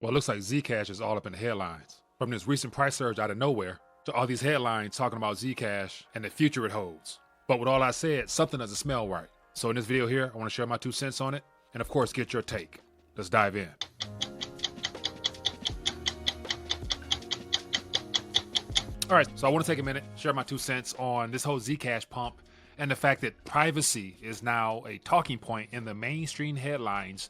Well, it looks like Zcash is all up in the headlines. From this recent price surge out of nowhere to all these headlines talking about Zcash and the future it holds. But with all I said, something doesn't smell right. So in this video here, I want to share my 2 cents on it and of course get your take. Let's dive in. All right, so I want to take a minute, share my 2 cents on this whole Zcash pump and the fact that privacy is now a talking point in the mainstream headlines,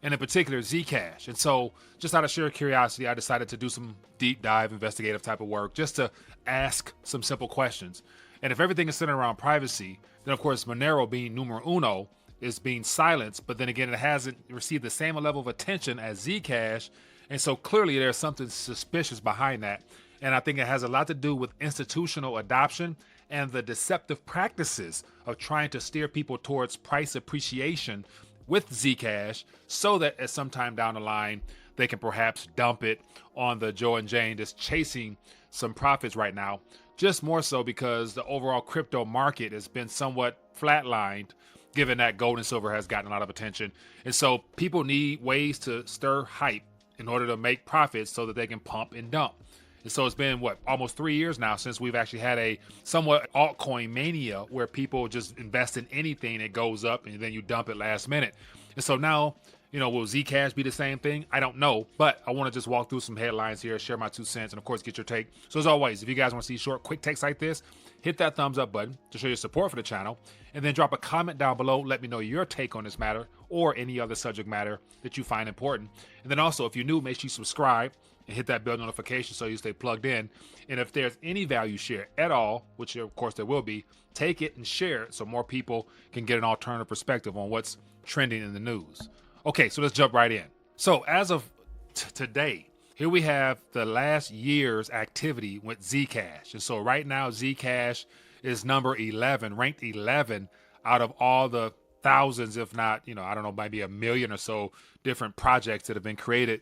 and in particular Zcash. And so just out of sheer curiosity, I decided to do some deep dive investigative type of work just to ask some simple questions. And if everything is centered around privacy, then of course Monero, being numero uno, is being silenced, but then again it hasn't received the same level of attention as Zcash, and so clearly there's something suspicious behind that. And I think it has a lot to do with institutional adoption and the deceptive practices of trying to steer people towards price appreciation with Zcash so that at some time down the line, they can perhaps dump it on the Joe and Jane that's chasing some profits right now. Just more so because the overall crypto market has been somewhat flatlined, given that gold and silver has gotten a lot of attention. And so people need ways to stir hype in order to make profits so that they can pump and dump. And so it's been, what, almost 3 years now since we've actually had a somewhat altcoin mania where people just invest in anything that goes up and then you dump it last minute. And so now, will Zcash be the same thing? I don't know, but I want to just walk through some headlines here, share my 2 cents, and of course get your take. So as always, if you guys want to see short, quick takes like this, hit that thumbs up button to show your support for the channel, and then drop a comment down below. Let me know your take on this matter or any other subject matter that you find important. And then also, if you're new, make sure you subscribe and hit that bell notification so you stay plugged in. And if there's any value share at all, which of course there will be, take it and share it so more people can get an alternative perspective on what's trending in the news. Okay, so let's jump right in. So as of today, here we have the last year's activity with Zcash. And so right now, Zcash is number 11, ranked 11 out of all the thousands, if not, I don't know, maybe a million or so different projects that have been created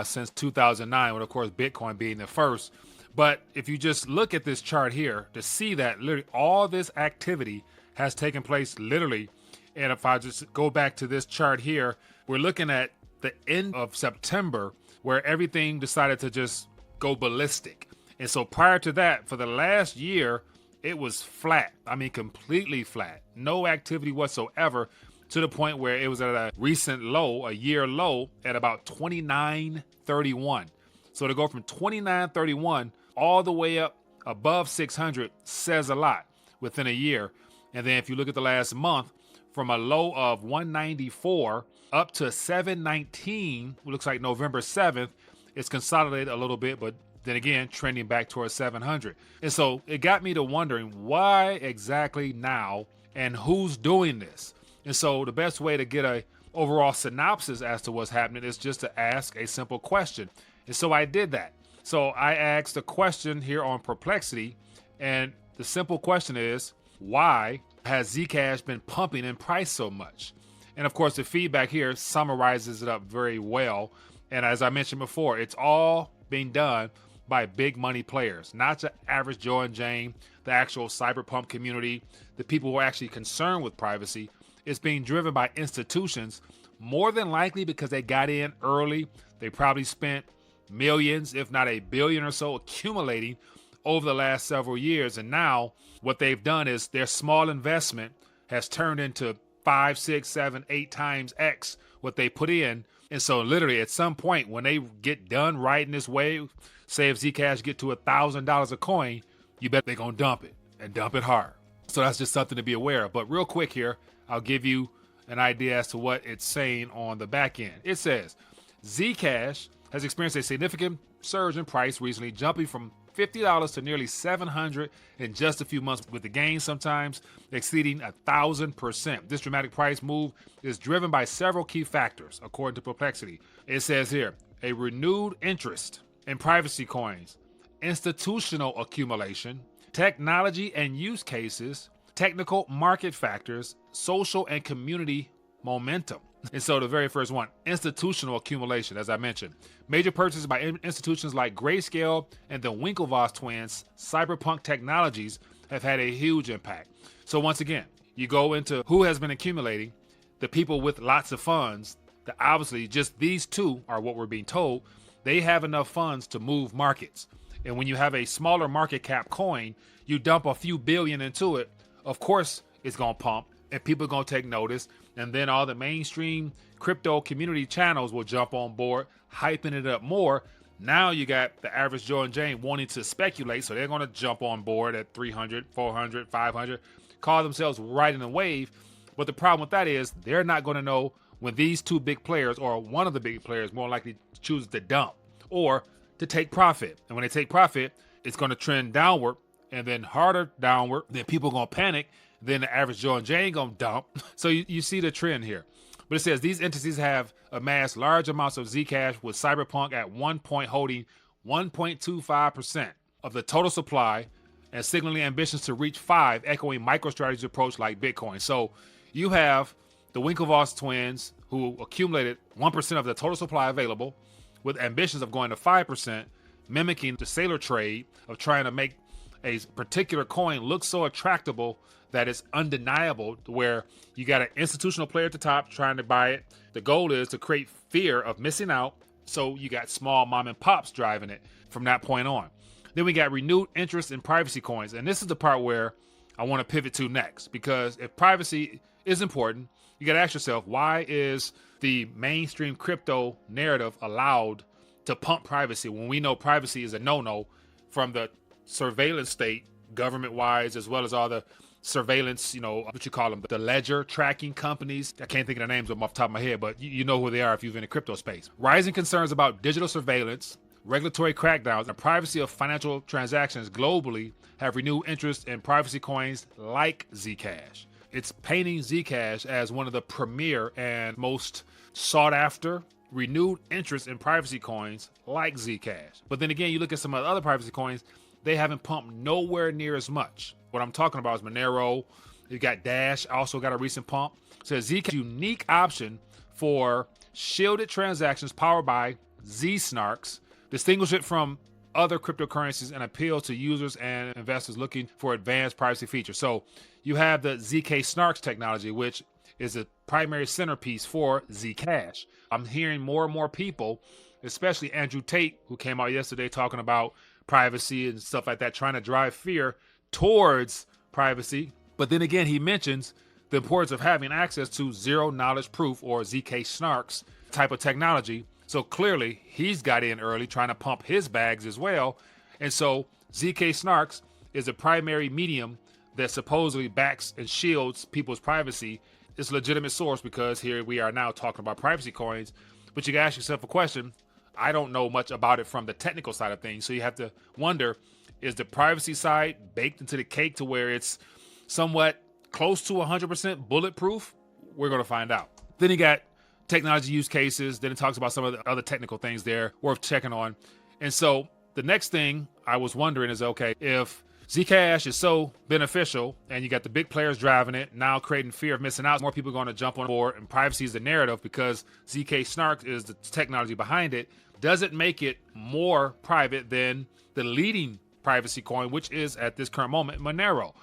since 2009, with of course Bitcoin being the first. But if you just look at this chart here to see that literally all this activity has taken place literally, and if I just go back to this chart here, we're looking at the end of September where everything decided to just go ballistic. And so prior to that, for the last year, it was flat. I mean, completely flat. No activity whatsoever, to the point where it was at a recent low, a year low, at about 29.31. So to go from 29.31 all the way up above 600 says a lot within a year. And then if you look at the last month, from a low of 194 up to 719, it looks like November 7th, it's consolidated a little bit, but then again, trending back towards 700. And so it got me to wondering why exactly now and who's doing this. And so the best way to get a overall synopsis as to what's happening is just to ask a simple question. And so I did that. So I asked a question here on Perplexity, and the simple question is, why has Zcash been pumping in price so much? And of course, the feedback here summarizes it up very well. And as I mentioned before, it's all being done by big money players, not the average Joe and Jane, the actual cyberpunk community, the people who are actually concerned with privacy. It's being driven by institutions, more than likely because they got in early. They probably spent millions, if not $1 billion or so, accumulating over the last several years. And now what they've done is their small investment has turned into 5, 6, 7, 8 times X what they put in. And so literally at some point when they get done riding this wave, say if Zcash get to $1,000 a coin, you bet they're gonna dump it and dump it hard. So that's just something to be aware of. But real quick here, I'll give you an idea as to what it's saying on the back end. It says, Zcash has experienced a significant surge in price recently, jumping from $50 to nearly $700 in just a few months, with the gains sometimes exceeding 1,000%. This dramatic price move is driven by several key factors, according to Perplexity. It says here, a renewed interest in privacy coins, institutional accumulation, technology and use cases, technical market factors, social and community momentum. And so the very first one, institutional accumulation, as I mentioned. Major purchases by institutions like Grayscale and the Winklevoss twins, Cyberpunk Technologies, have had a huge impact. So once again, you go into who has been accumulating, the people with lots of funds, that obviously just these two are what we're being told. They have enough funds to move markets. And when you have a smaller market cap coin, you dump a few billion into it, of course it's going to pump and people are going to take notice. And then all the mainstream crypto community channels will jump on board, hyping it up more. Now you got the average Joe and Jane wanting to speculate, so they're going to jump on board at 300, 400, 500, call themselves riding the wave. But the problem with that is they're not going to know when these two big players, or one of the big players, more likely chooses to dump or to take profit. And when they take profit, it's going to trend downward and then harder downward. Then people are going to panic. Then the average Joe and Jane going to dump. So you see the trend here. But it says these entities have amassed large amounts of Zcash, with Cyberpunk at one point holding 1.25% of the total supply and signaling ambitions to reach 5, echoing MicroStrategy's approach like Bitcoin. So you have the Winklevoss twins who accumulated 1% of the total supply available with ambitions of going to 5%, mimicking the sailor trade of trying to make a particular coin look so attractable that it's undeniable, where you got an institutional player at the top trying to buy it. The goal is to create fear of missing out, so you got small mom and pops driving it from that point on. Then we got renewed interest in privacy coins, and this is the part where I want to pivot to next, because if privacy is important, you got to ask yourself, why is the mainstream crypto narrative allowed to pump privacy when we know privacy is a no-no from the surveillance state, government-wise, as well as all the surveillance, what you call them, the ledger tracking companies. I can't think of the names of them off the top of my head, but you know who they are if you've been in the crypto space. Rising concerns about digital surveillance, regulatory crackdowns, and privacy of financial transactions globally have renewed interest in privacy coins like Zcash. It's painting Zcash as one of the premier and most sought after renewed interest in privacy coins like Zcash. But then again, you look at some of the other privacy coins, they haven't pumped nowhere near as much. What I'm talking about is Monero. You got Dash, also got a recent pump. So Zcash unique option for shielded transactions powered by zk-SNARKs, distinguish it from other cryptocurrencies and appeal to users and investors looking for advanced privacy features. So you have the zk-SNARKs technology, which is a primary centerpiece for Zcash. I'm hearing more and more people, especially Andrew Tate, who came out yesterday talking about privacy and stuff like that, trying to drive fear towards privacy. But then again, he mentions the importance of having access to zero knowledge proof, or zk-SNARKs type of technology. So clearly he's got in early trying to pump his bags as well. And so zk-SNARKs is a primary medium that supposedly backs and shields people's privacy. It's a legitimate source, because here we are now talking about privacy coins. But you can ask yourself a question. I don't know much about it from the technical side of things. So you have to wonder, is the privacy side baked into the cake to where it's somewhat close to 100% bulletproof? We're going to find out. Then you got technology use cases. Then it talks about some of the other technical things there worth checking on. And so the next thing I was wondering is, okay, if Zcash is so beneficial and you got the big players driving it, now creating fear of missing out, more people are going to jump on board, and privacy is the narrative because zk-SNARK is the technology behind it, does it make it more private than the leading privacy coin, which is at this current moment Monero?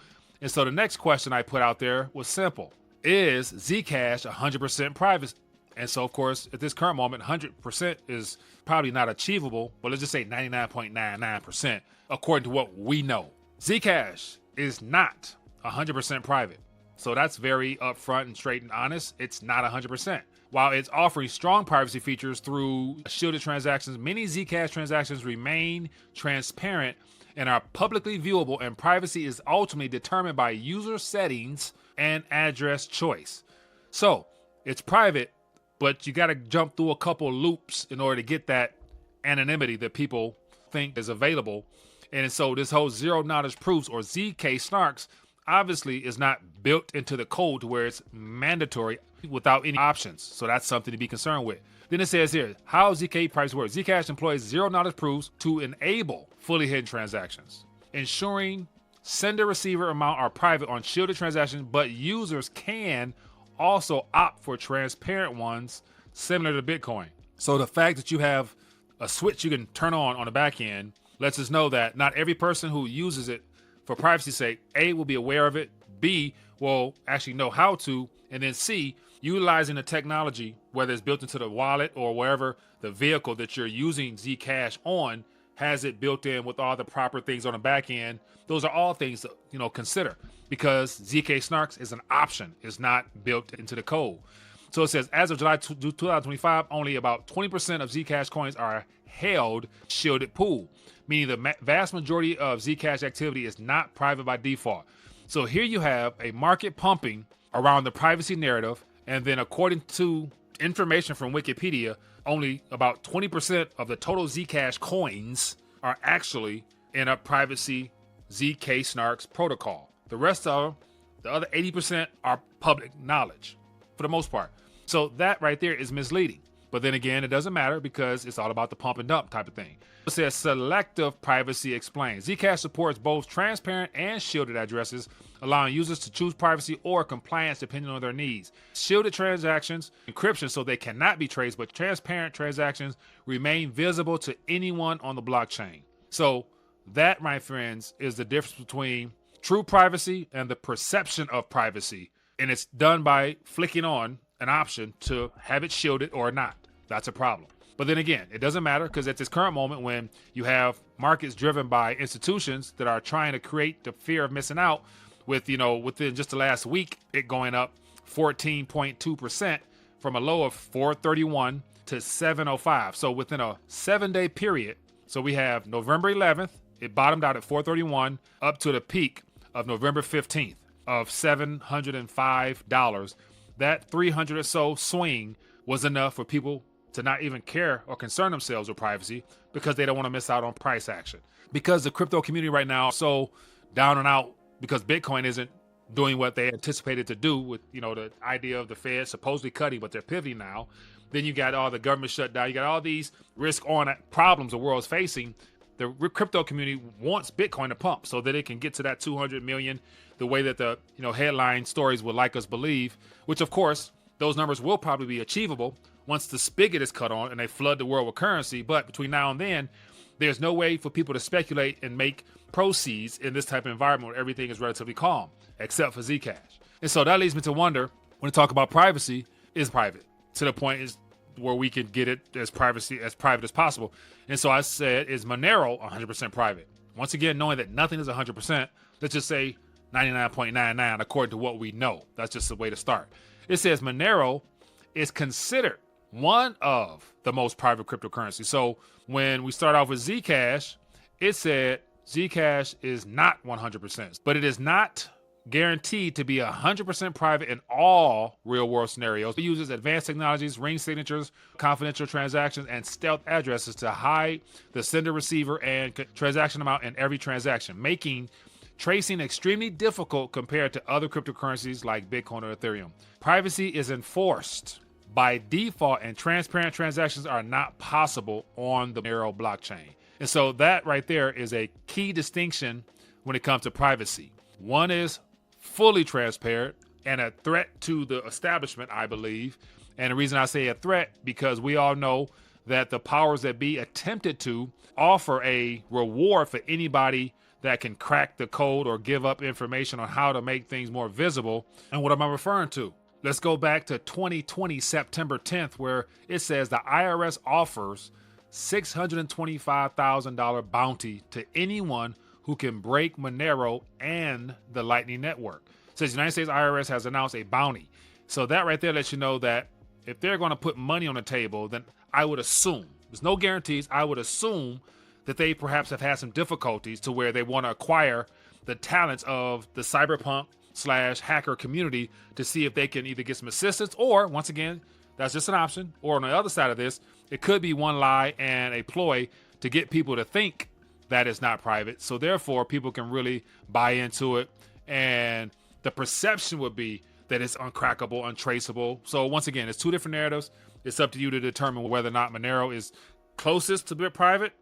And so the next question I put out there was simple. Is Zcash 100% private? And so, of course, at this current moment, 100% is probably not achievable, but let's just say 99.99% according to what we know. Zcash is not 100% private. So that's very upfront and straight and honest. It's not 100%. While it's offering strong privacy features through shielded transactions, many Zcash transactions remain transparent and are publicly viewable, and privacy is ultimately determined by user settings and address choice. So it's private, but you got to jump through a couple loops in order to get that anonymity that people think is available. And so this whole zero knowledge proofs, or zk-SNARKs, obviously is not built into the code to where it's mandatory without any options. So that's something to be concerned with. Then it says here, how ZK privacy works. Zcash employs zero knowledge proofs to enable fully hidden transactions, ensuring sender receiver amount are private on shielded transactions, but users can also opt for transparent ones similar to Bitcoin. So the fact that you have a switch you can turn on the back end lets us know that not every person who uses it for privacy's sake, A, will be aware of it, B, will actually know how to, and then C, utilizing the technology, whether it's built into the wallet or wherever the vehicle that you're using Zcash on has it built in with all the proper things on the back end. Those are all things to consider, because zk-SNARKs is an option. It's not built into the code. So it says, as of July 2025, only about 20% of Zcash coins are held shielded pool, meaning the vast majority of Zcash activity is not private by default. So here you have a market pumping around the privacy narrative, and then according to information from Wikipedia, only about 20% of the total Zcash coins are actually in a privacy zk-SNARKs protocol. The rest of them, the other 80%, are public knowledge for the most part. So that right there is misleading. But then again, it doesn't matter because it's all about the pump and dump type of thing. It says selective privacy explained. Zcash supports both transparent and shielded addresses, allowing users to choose privacy or compliance depending on their needs. Shielded transactions, encryption so they cannot be traced, but transparent transactions remain visible to anyone on the blockchain. So that, my friends, is the difference between true privacy and the perception of privacy. And it's done by flicking on an option to have it shielded or not. That's a problem. But then again, it doesn't matter, because at this current moment, when you have markets driven by institutions that are trying to create the fear of missing out, with within just the last week, it going up 14.2% from a low of 431 to 705. So within a 7-day period, so we have November 11th, it bottomed out at 431 up to the peak of November 15th of $705. That 300 or so swing was enough for people to not even care or concern themselves with privacy, because they don't want to miss out on price action. Because the crypto community right now is so down and out, because Bitcoin isn't doing what they anticipated to do with, the idea of the Fed supposedly cutting, but they're pivoting now. Then you got all the government shutdown. You got all these risk-on problems the world's facing. The crypto community wants Bitcoin to pump so that it can get to that 200 million, the way that the headline stories would like us believe, which of course those numbers will probably be achievable once the spigot is cut on and they flood the world with currency. But between now and then, there's no way for people to speculate and make proceeds in this type of environment where everything is relatively calm, except for Zcash. And so that leads me to wonder, when we talk about privacy, is private to the point is where we can get it as private as possible. And so I said, is Monero 100% private? Once again, knowing that nothing is 100%, let's just say 99.99 according to what we know. That's just the way to start. It says Monero is considered one of the most private cryptocurrencies. So when we start off with Zcash, it said Zcash is not 100%, but it is not guaranteed to be 100% private in all real-world scenarios. It uses advanced technologies, ring signatures, confidential transactions, and stealth addresses to hide the sender, receiver, and transaction amount in every transaction, making tracing extremely difficult compared to other cryptocurrencies like Bitcoin or Ethereum. Privacy is enforced by default, and transparent transactions are not possible on the Monero blockchain. And so that right there is a key distinction when it comes to privacy. One is fully transparent and a threat to the establishment, I believe. And the reason I say a threat, because we all know that the powers that be attempted to offer a reward for anybody that can crack the code or give up information on how to make things more visible. And what am I referring to? Let's go back to 2020, September 10th, where it says the IRS offers $625,000 bounty to anyone who can break Monero and the Lightning Network. It says the United States IRS has announced a bounty. So that right there lets you know that if they're going to put money on the table, then I would assume, there's no guarantees, I would assume that they perhaps have had some difficulties to where they want to acquire the talents of the cyberpunk/hacker community to see if they can either get some assistance, or once again, that's just an option. Or on the other side of this, it could be one lie and a ploy to get people to think that it's not private. So therefore, people can really buy into it. And the perception would be that it's uncrackable, untraceable. So once again, it's two different narratives. It's up to you to determine whether or not Monero is closest to bit private,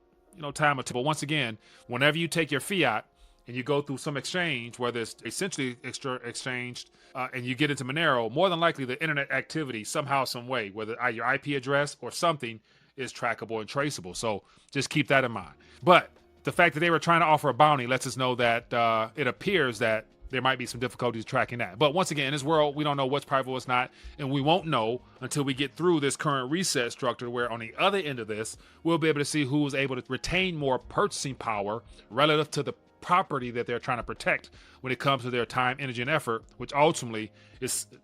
time will tell. But once again, whenever you take your fiat and you go through some exchange, whether it's essentially exchanged, and you get into Monero, more than likely the internet activity somehow, some way, whether your IP address or something, is trackable and traceable. So just keep that in mind. But the fact that they were trying to offer a bounty lets us know that it appears that there might be some difficulties tracking that. But once again, in this world, we don't know what's private, what's not, and we won't know until we get through this current reset structure, where on the other end of this, we'll be able to see who is able to retain more purchasing power relative to the property that they're trying to protect when it comes to their time, energy, and effort, which ultimately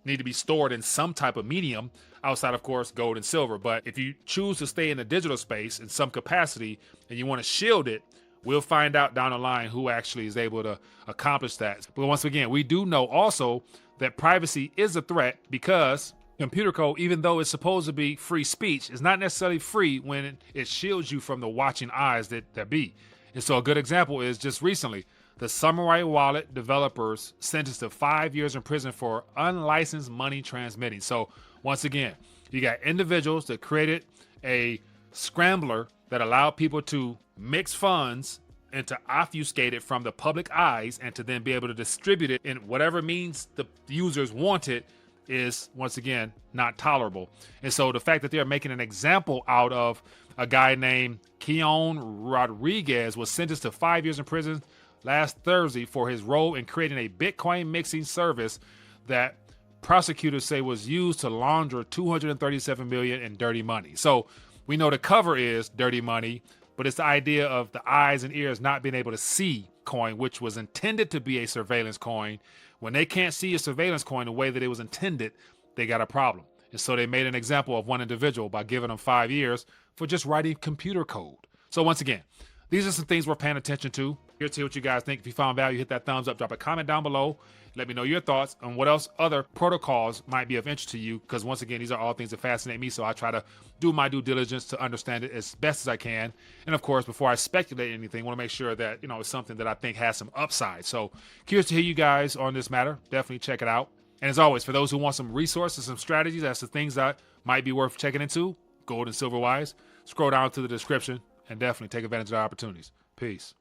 need to be stored in some type of medium outside, of course, gold and silver. But if you choose to stay in the digital space in some capacity and you want to shield it, we'll find out down the line who actually is able to accomplish that. But once again, we do know also that privacy is a threat, because computer code, even though it's supposed to be free speech, is not necessarily free when it shields you from the watching eyes that be. And so a good example is just recently, the Samurai Wallet developers sentenced to 5 years in prison for unlicensed money transmitting. So once again, you got individuals that created a scrambler that allowed people to mix funds and to obfuscate it from the public eyes, and to then be able to distribute it in whatever means the users wanted is, once again, not tolerable. And so the fact that they're making an example out of a guy named Keon Rodriguez was sentenced to 5 years in prison last Thursday for his role in creating a Bitcoin mixing service that prosecutors say was used to launder $237 million in dirty money. So we know the cover is dirty money, but it's the idea of the eyes and ears not being able to see coin, which was intended to be a surveillance coin. When they can't see a surveillance coin the way that it was intended, they got a problem. And so they made an example of one individual by giving them 5 years for just writing computer code. So once again, these are some things we're paying attention to. Here to hear what you guys think. If you found value, hit that thumbs up, drop a comment down below. Let me know your thoughts on what else other protocols might be of interest to you, because once again, these are all things that fascinate me, so I try to do my due diligence to understand it as best as I can. And of course, before I speculate anything, I want to make sure that, it's something that I think has some upside. So curious to hear you guys on this matter. Definitely check it out. And as always, for those who want some resources, some strategies as to things that might be worth checking into, gold and silver wise, scroll down to the description and definitely take advantage of the opportunities. Peace.